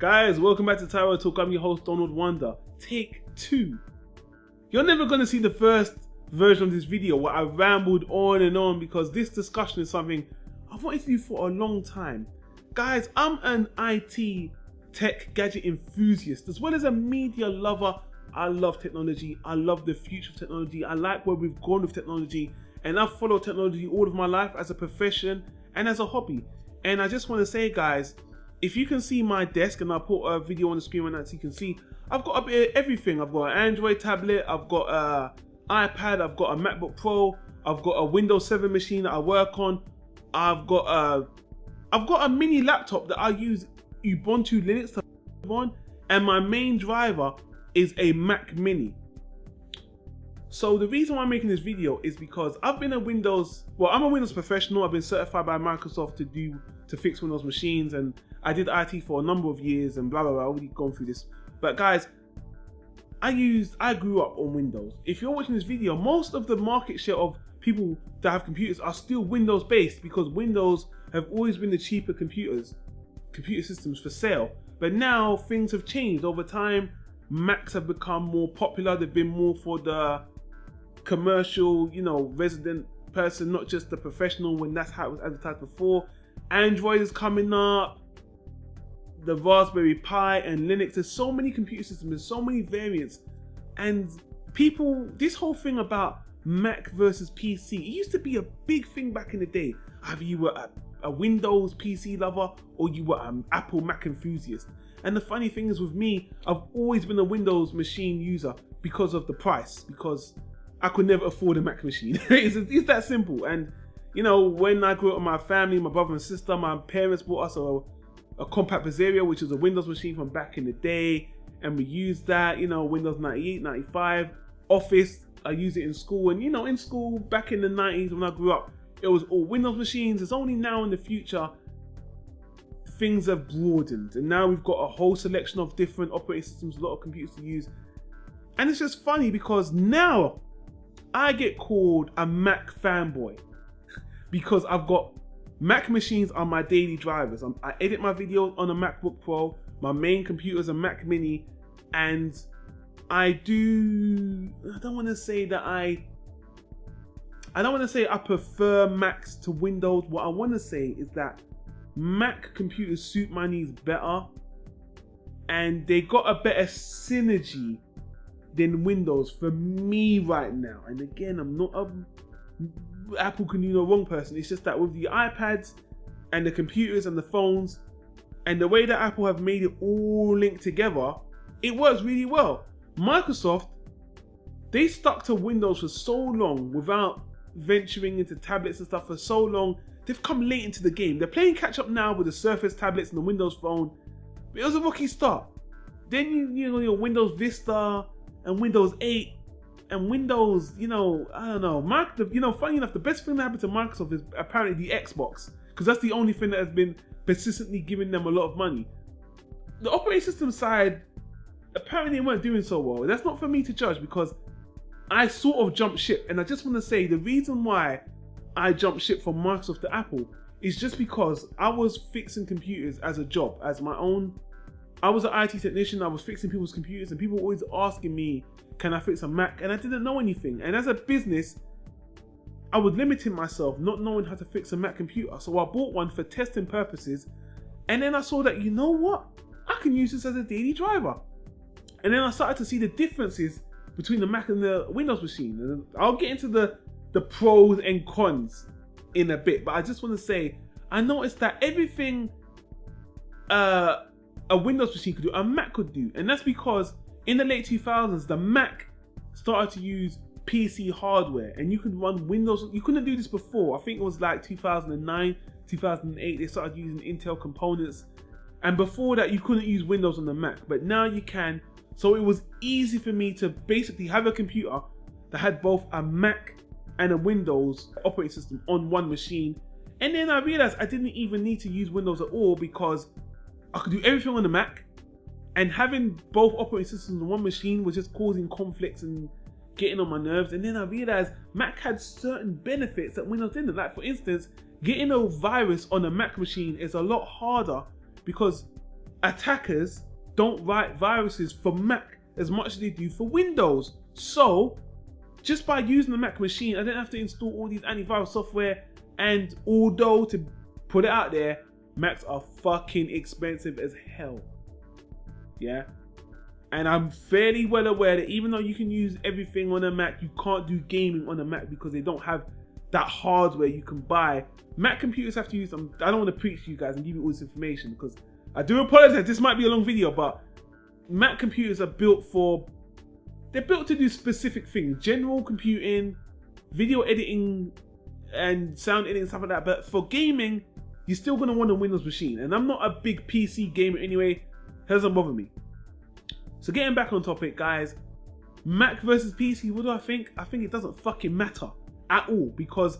Guys, welcome back to Tyro Talk. I'm your host, Donald Wonder. Take 2. You're never going to see the first version of this video where I rambled on and on because this discussion is something I've wanted to do for a long time. Guys, I'm an IT tech gadget enthusiast as well as a media lover. I love technology. I love the future of technology. I like where we've gone with technology, and I've followed technology all of my life as a profession and as a hobby. And I just want to say, guys, if you can see my desk, and I'll put a video on the screen right now so you can see, I've got a bit of everything. I've got an Android tablet, I've got an iPad, I've got a MacBook Pro, I've got a Windows 7 machine that I work on, I've got a mini laptop that I use Ubuntu Linux to on, and my main driver is a Mac Mini. So the reason why I'm making this video is because I've been I'm a Windows professional. I've been certified by Microsoft to fix Windows machines, and I did IT for a number of years and blah blah blah. I've already gone through this. But guys, I grew up on Windows. If you're watching this video, most of the market share of people that have computers are still Windows based because Windows have always been the cheaper computer systems for sale. But now things have changed over time. Macs have become more popular. They've been more for the commercial, resident person, not just the professional, when that's how it was advertised before. Android is coming up, the Raspberry Pi and Linux. There's so many computer systems, there's so many variants, and people, this whole thing about Mac versus PC, it used to be a big thing back in the day. Either you were a Windows PC lover or you were an Apple Mac enthusiast. And the funny thing is with me, I've always been a Windows machine user because of the price, because I could never afford a Mac machine. It's that simple. And when I grew up with my family, my brother and sister, my parents bought us a compact Pizzeria, which is a Windows machine from back in the day, and we used that, Windows 98, 95, Office. I used it in school, and in school back in the 90s when I grew up, it was all Windows machines. It's only now in the future things have broadened, and now we've got a whole selection of different operating systems, a lot of computers to use. And it's just funny because now I get called a Mac fanboy because I've got Mac machines on my daily drivers. I edit my videos on a MacBook Pro. My main computer is a Mac Mini, and I don't want to say I prefer Macs to Windows. What I want to say is that Mac computers suit my needs better, and they got a better synergy than Windows for me right now. And again, I'm not a Apple can do no wrong person. It's just that with the iPads and the computers and the phones and the way that Apple have made it all linked together, it works really well. Microsoft, they stuck to Windows for so long without venturing into tablets and stuff for so long. They've come late into the game. They're playing catch up now with the Surface tablets and the Windows Phone. But it was a rocky start. Then your Windows Vista and Windows 8 and Windows, I don't know. Funny enough, the best thing that happened to Microsoft is apparently the Xbox, because that's the only thing that has been persistently giving them a lot of money. The operating system side, apparently they weren't doing so well. That's not for me to judge because I sort of jumped ship, and I just want to say the reason why I jumped ship from Microsoft to Apple is just because I was fixing computers as a job, as my own. I was an IT technician. I was fixing people's computers, and people were always asking me, can I fix a Mac? And I didn't know anything. And as a business, I was limiting myself, not knowing how to fix a Mac computer. So I bought one for testing purposes. And then I saw that, you know what? I can use this as a daily driver. And then I started to see the differences between the Mac and the Windows machine. And I'll get into the pros and cons in a bit. But I just want to say, I noticed that everything a Windows machine could do, a Mac could do. And that's because in the late 2000s, the Mac started to use PC hardware, and you could run Windows. You couldn't do this before. I think it was like 2009, 2008. They started using Intel components, and before that, you couldn't use Windows on the Mac. But now you can. So it was easy for me to basically have a computer that had both a Mac and a Windows operating system on one machine. And then I realized I didn't even need to use Windows at all because I could do everything on the Mac. And having both operating systems on one machine was just causing conflicts and getting on my nerves. And then I realized Mac had certain benefits that Windows didn't. Like, for instance, getting a virus on a Mac machine is a lot harder because attackers don't write viruses for Mac as much as they do for Windows. So just by using the Mac machine, I didn't have to install all these antivirus software. And although, to put it out there, Macs are fucking expensive as hell. Yeah. And I'm fairly well aware that even though you can use everything on a Mac, you can't do gaming on a Mac because they don't have that hardware you can buy. Mac computers have to use them. I don't want to preach to you guys and give you all this information because I do apologize. This might be a long video, but Mac computers are built for, they're built to do specific things. General computing, video editing, and sound editing, stuff like that. But for gaming, you're still going to want a Windows machine. And I'm not a big PC gamer anyway. It doesn't bother me. So getting back on topic, guys, Mac versus PC, what do I think? I think it doesn't fucking matter at all because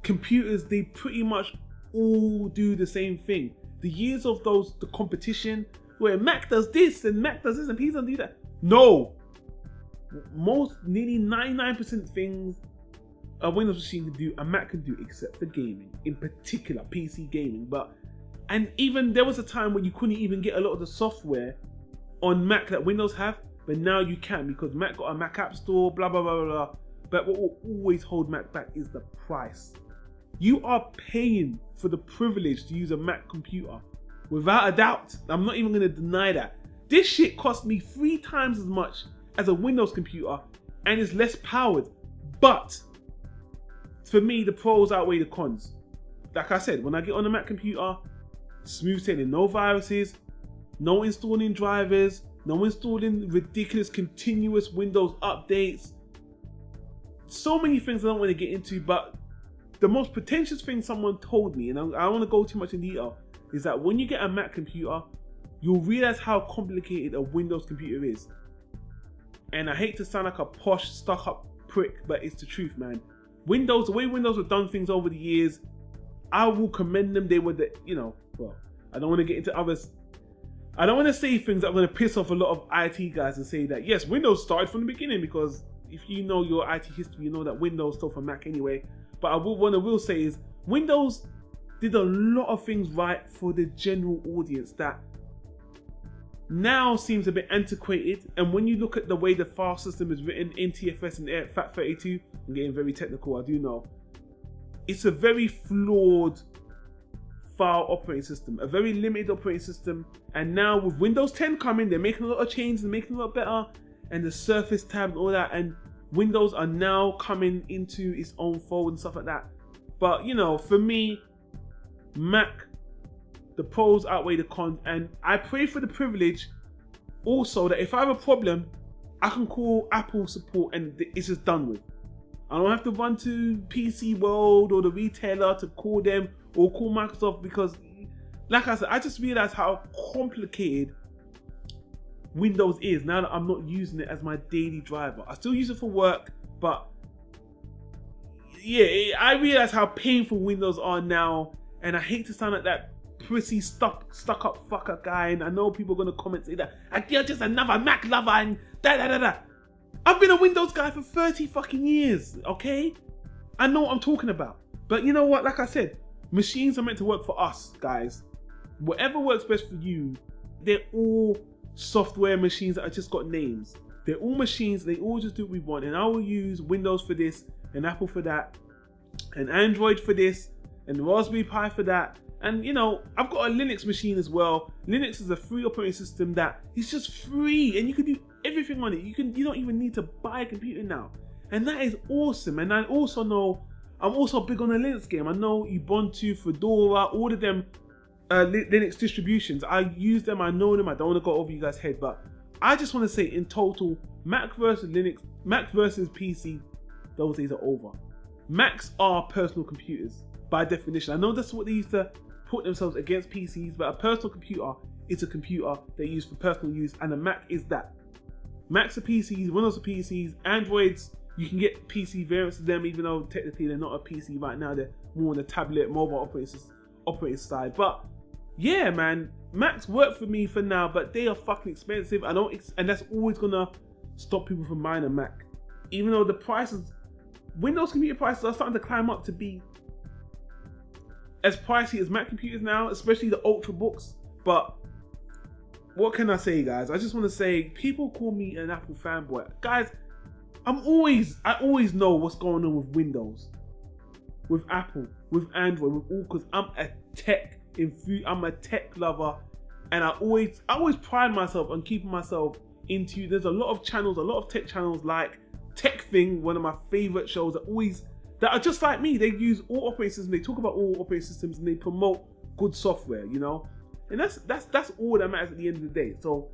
computers, they pretty much all do the same thing. The years of the competition where Mac does this and Mac does this and PC doesn't do that. No. Nearly 99% things a Windows machine can do, a Mac can do, except for gaming, in particular PC gaming. And even there was a time when you couldn't even get a lot of the software on Mac that Windows have, but now you can because Mac got a Mac App Store, blah blah blah blah. But what will always hold Mac back is the price. You are paying for the privilege to use a Mac computer, without a doubt. I'm not even going to deny that. This shit cost me 3 times as much as a Windows computer, and is less powered. But for me, the pros outweigh the cons. Like I said, when I get on a Mac computer, smooth sailing, no viruses, no installing drivers, no installing ridiculous continuous Windows updates. So many things I don't want to get into, but the most pretentious thing someone told me, and I don't want to go too much in detail, is that when you get a Mac computer, you'll realize how complicated a Windows computer is. And I hate to sound like a posh, stuck-up prick, but it's the truth, man. Windows, the way Windows have done things over the years, I will commend them. They were the, well, I don't want to get into others. I don't want to say things that are going to piss off a lot of IT guys and say that, yes, Windows started from the beginning, because if you know your IT history, you know that Windows started from Mac anyway. But what I will say is, Windows did a lot of things right for the general audience that now seems a bit antiquated. And when you look at the way the file system is written in TFS and FAT32, I'm getting very technical, I do know. It's a very flawed file operating system, a very limited operating system. And now with Windows 10 coming, they're making a lot of changes, they're making it a lot better, and the Surface tab and all that, and Windows are now coming into its own fold and stuff like that. But for me, Mac, the pros outweigh the cons, and I pray for the privilege also that if I have a problem, I can call Apple support and it's just done with. I don't have to run to PC World or the retailer to call them or call Microsoft, because like I said, I just realized how complicated Windows is now that I'm not using it as my daily driver. I still use it for work, but yeah, I realize how painful Windows are now, and I hate to sound like that prissy stuck up fucker guy, and I know people are gonna comment say that you're just another Mac lover and da. I've been a Windows guy for 30 fucking years, okay? I know what I'm talking about. But you know what, like I said, machines are meant to work for us, guys. Whatever works best for you. They're all software machines that have just got names. They're all machines, they all just do what we want, and I will use Windows for this, and Apple for that, and Android for this, and Raspberry Pi for that. And I've got a Linux machine as well. Linux is a free operating system that is just free, and you can do everything on it. You don't even need to buy a computer now, and that is awesome. And I also know I'm also big on the Linux game. I know Ubuntu, Fedora, all of them Linux distributions. I use them, I know them. I don't want to go over you guys' head, but I just want to say in total, Mac versus Linux, Mac versus PC, those days are over. Macs are personal computers by definition. I know that's what they used to put themselves against PCs, but a personal computer is a computer they use for personal use, and a Mac is that. Macs are PCs, Windows are PCs, Androids, you can get PC variants of them, even though technically they're not a PC right now, they're more on the tablet, mobile operating side. But yeah, man, Macs work for me for now, but they are fucking expensive. And that's always gonna stop people from buying a Mac. Even though the prices, Windows computer prices are starting to climb up to be as pricey as Mac computers now, especially the Ultrabooks. But what can I say, guys? I just want to say, people call me an Apple fanboy. Guys, I always know what's going on with Windows, with Apple, with Android, with all, because I'm a tech lover, and I always pride myself on keeping myself into. There's a lot of channels, a lot of tech channels like Tech Thing, one of my favorite shows that are just like me. They use all operating systems, they talk about all operating systems, and they promote good software, you know? And that's all that matters at the end of the day. So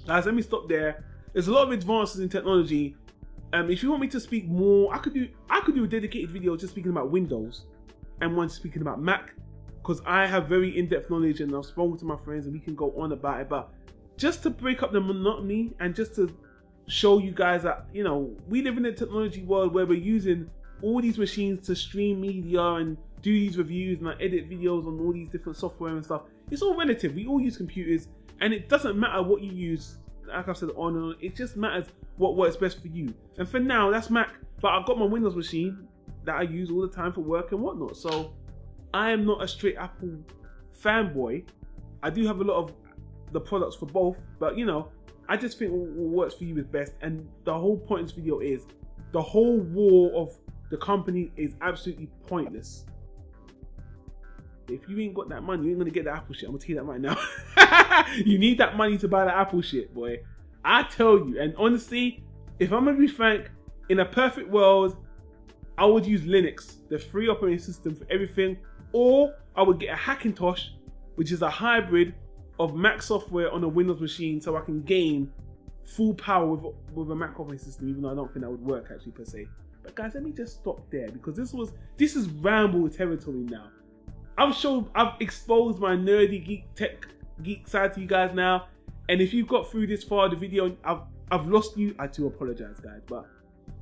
guys, let me stop there. There's a lot of advances in technology. If you want me to speak more, I could do a dedicated video just speaking about Windows and one speaking about Mac, because I have very in-depth knowledge and I've spoken to my friends and we can go on about it. But just to break up the monotony and just to show you guys that, you know, we live in a technology world where we're using all these machines to stream media and do these reviews and edit videos on all these different software and stuff. It's all relative. We all use computers, and it doesn't matter what you use. Like I said, on and on. It just matters what works best for you. And for now, that's Mac. But I've got my Windows machine that I use all the time for work and whatnot. So I am not a straight Apple fanboy. I do have a lot of the products for both, but you know, I just think what works for you is best. And the whole point of this video is the whole war of the company is absolutely pointless. If you ain't got that money, you ain't gonna get the Apple shit. I'm gonna tell you that right now. You need that money to buy the Apple shit, boy. I tell you. And honestly, if I'm gonna be frank, in a perfect world, I would use Linux, the free operating system for everything, or I would get a Hackintosh, which is a hybrid of Mac software on a Windows machine, so I can gain full power with a Mac operating system, even though I don't think that would work actually per se. But guys, let me just stop there, because this is ramble territory now. I've exposed my nerdy geek side to you guys now, and if you've got through this far the video, I've lost you. I do apologize, guys, but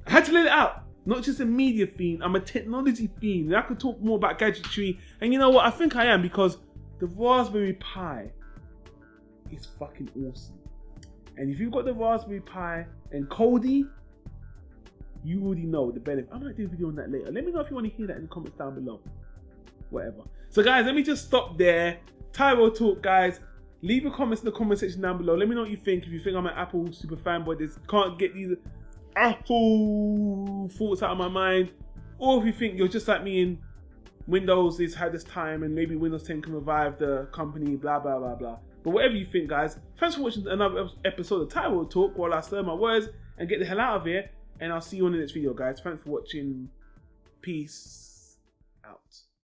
I had to let it out. Not just a media fiend, I'm a technology fiend, and I could talk more about gadgetry. And you know what? I think I am, because the Raspberry Pi is fucking awesome. And if you've got the Raspberry Pi and Cody, you already know the benefit. I might do a video on that later. Let me know if you want to hear that in the comments down below. Whatever. So guys, let me just stop there. Tyro talk, guys. Leave your comments in the comment section down below. Let me know what you think. If you think I'm an Apple super fanboy, just can't get these Apple thoughts out of my mind, or if you think you're just like me and Windows has had this time and maybe Windows 10 can revive the company, blah blah blah blah. But whatever you think, guys, thanks for watching another episode of Tyro Talk while I slur my words and get the hell out of here, and I'll see you on the next video, guys. Thanks for watching. Peace out.